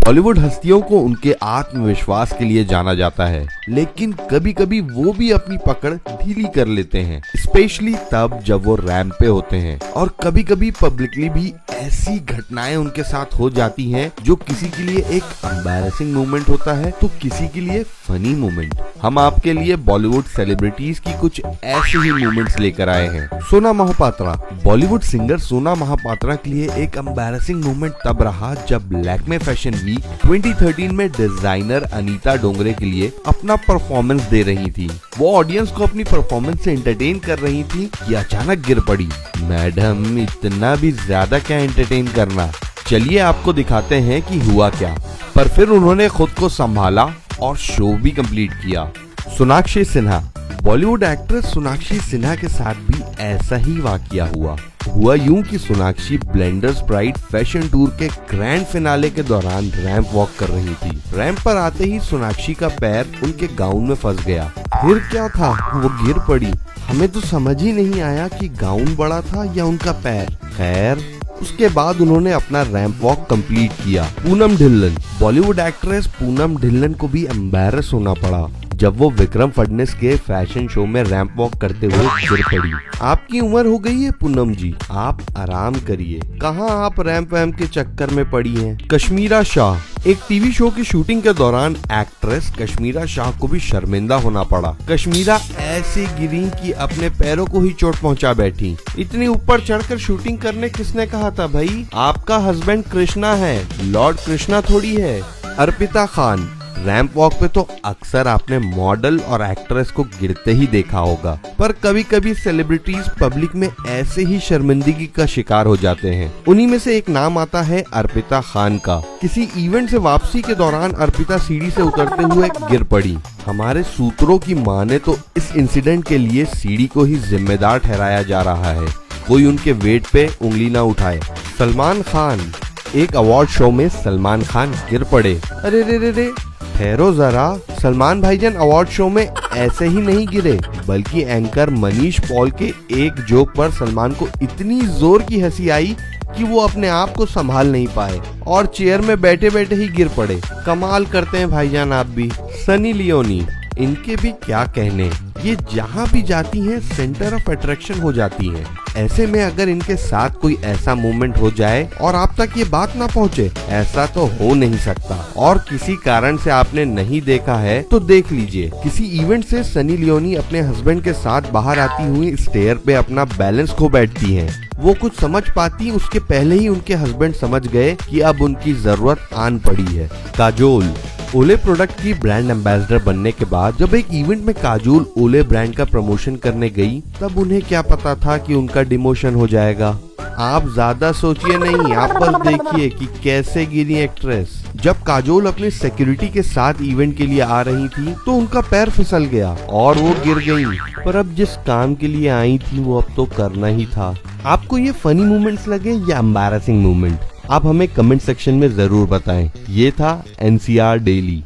बॉलीवुड हस्तियों को उनके आत्मविश्वास के लिए जाना जाता है, लेकिन कभी कभी वो भी अपनी पकड़ ढीली कर लेते हैं, स्पेशली तब जब वो रैंप पे होते हैं। और कभी कभी पब्लिकली भी ऐसी घटनाएं उनके साथ हो जाती हैं जो किसी के लिए एक एम्बैरेसिंग मोमेंट होता है तो किसी के लिए फनी मोमेंट। हम आपके लिए बॉलीवुड सेलिब्रिटीज की कुछ ऐसे ही मोमेंट्स लेकर आए हैं। सोना महापात्रा। बॉलीवुड सिंगर सोना महापात्रा के लिए एक एम्बैरेसिंग मोमेंट तब रहा जब लैक्मे फैशन वीक 2013 में डिजाइनर अनीता डोंगरे के लिए अपना परफॉर्मेंस दे रही थी। वो ऑडियंस को अपनी परफॉर्मेंस से एंटरटेन कर रही थी कि अचानक गिर पड़ी। मैडम, इतना भी ज्यादा क्या एंटरटेन करना, चलिए आपको दिखाते हैं कि हुआ क्या। पर फिर उन्होंने खुद को संभाला और शो भी कंप्लीट किया। सोनाक्षी सिन्हा। बॉलीवुड एक्ट्रेस सोनाक्षी सिन्हा के साथ भी ऐसा ही वाकया हुआ यूं कि Sonakshi blenders pride fashion tour के ग्रैंड फिनाले के दौरान रैंप वॉक कर रही थी। रैंप पर आते ही सोनाक्षी का पैर उनके गाउन में फंस गया। फिर क्या था, वो गिर पड़ी। हमें तो समझ ही नहीं आया कि गाउन बड़ा था या उनका पैर। खैर, उसके बाद उन्होंने अपना रैंप वॉक कंप्लीट किया। पूनम ढिल्लन। बॉलीवुड एक्ट्रेस पूनम ढिल्लन को भी एम्बैरस होना पड़ा जब वो विक्रम फडनेस के फैशन शो में रैंप वॉक करते हुए गिर पड़ी। आपकी उम्र हो गई है पूनम जी, आप आराम करिए। कहाँ आप रैंप वैम्प के चक्कर में पड़ी हैं। कश्मीरा शाह। एक टीवी शो की शूटिंग के दौरान एक्ट्रेस कश्मीरा शाह को भी शर्मिंदा होना पड़ा। कश्मीरा ऐसे गिरी कि अपने पैरों को ही चोट पहुंचा बैठी। इतनी ऊपर चढ़कर शूटिंग करने किसने कहा था भाई? आपका हस्बैंड कृष्णा है, लॉर्ड कृष्णा थोड़ी है। अर्पिता खान। रैंप वॉक पे तो अक्सर आपने मॉडल और एक्ट्रेस को गिरते ही देखा होगा, पर कभी कभी सेलिब्रिटीज पब्लिक में ऐसे ही शर्मिंदगी का शिकार हो जाते हैं। उन्हीं में से एक नाम आता है अर्पिता खान का। किसी इवेंट से वापसी के दौरान अर्पिता सीढ़ी से उतरते हुए गिर पड़ी। हमारे सूत्रों की माने तो इस इंसिडेंट के लिए सीढ़ी को ही जिम्मेदार ठहराया जा रहा है। कोई उनके वेट पे उंगली ना उठाए। सलमान खान। एक अवार्ड शो में सलमान खान गिर पड़े। अरे रे रे रे, ठहरो जरा। सलमान भाईजान अवार्ड शो में ऐसे ही नहीं गिरे, बल्कि एंकर मनीष पॉल के एक जोक पर सलमान को इतनी जोर की हंसी आई कि वो अपने आप को संभाल नहीं पाए और चेयर में बैठे बैठे ही गिर पड़े। कमाल करते हैं भाईजान आप भी। सनी लियोनी। इनके भी क्या कहने, ये जहाँ भी जाती हैं सेंटर ऑफ अट्रैक्शन हो जाती हैं। ऐसे में अगर इनके साथ कोई ऐसा मोमेंट हो जाए और आप तक ये बात ना पहुँचे, ऐसा तो हो नहीं सकता। और किसी कारण से आपने नहीं देखा है तो देख लीजिए। किसी इवेंट से सनी लियोनी अपने हस्बैंड के साथ बाहर आती हुई स्टेयर पे अपना बैलेंस खो बैठती हैं। वो कुछ समझ पाती उसके पहले ही उनके हस्बैंड समझ गए कि अब उनकी जरूरत आन पड़ी है। काजोल। ओले प्रोडक्ट की ब्रांड एम्बेसडर बनने के बाद जब एक इवेंट में काजोल ओले ब्रांड का प्रमोशन करने गई, तब उन्हें क्या पता था कि उनका डिमोशन हो जाएगा। आप ज्यादा सोचिए नहीं, आप बस देखिए कि कैसे गिरी एक्ट्रेस। जब काजोल अपने सिक्योरिटी के साथ इवेंट के लिए आ रही थी तो उनका पैर फिसल गया और वो गिर गई। पर अब जिस काम के लिए आई थी वो अब तो करना ही था। आपको ये फनी मोमेंट्स लगे या एम्बैरेसिंग मोमेंट? आप हमें कमेंट सेक्शन में जरूर बताएं। ये था NCR डेली।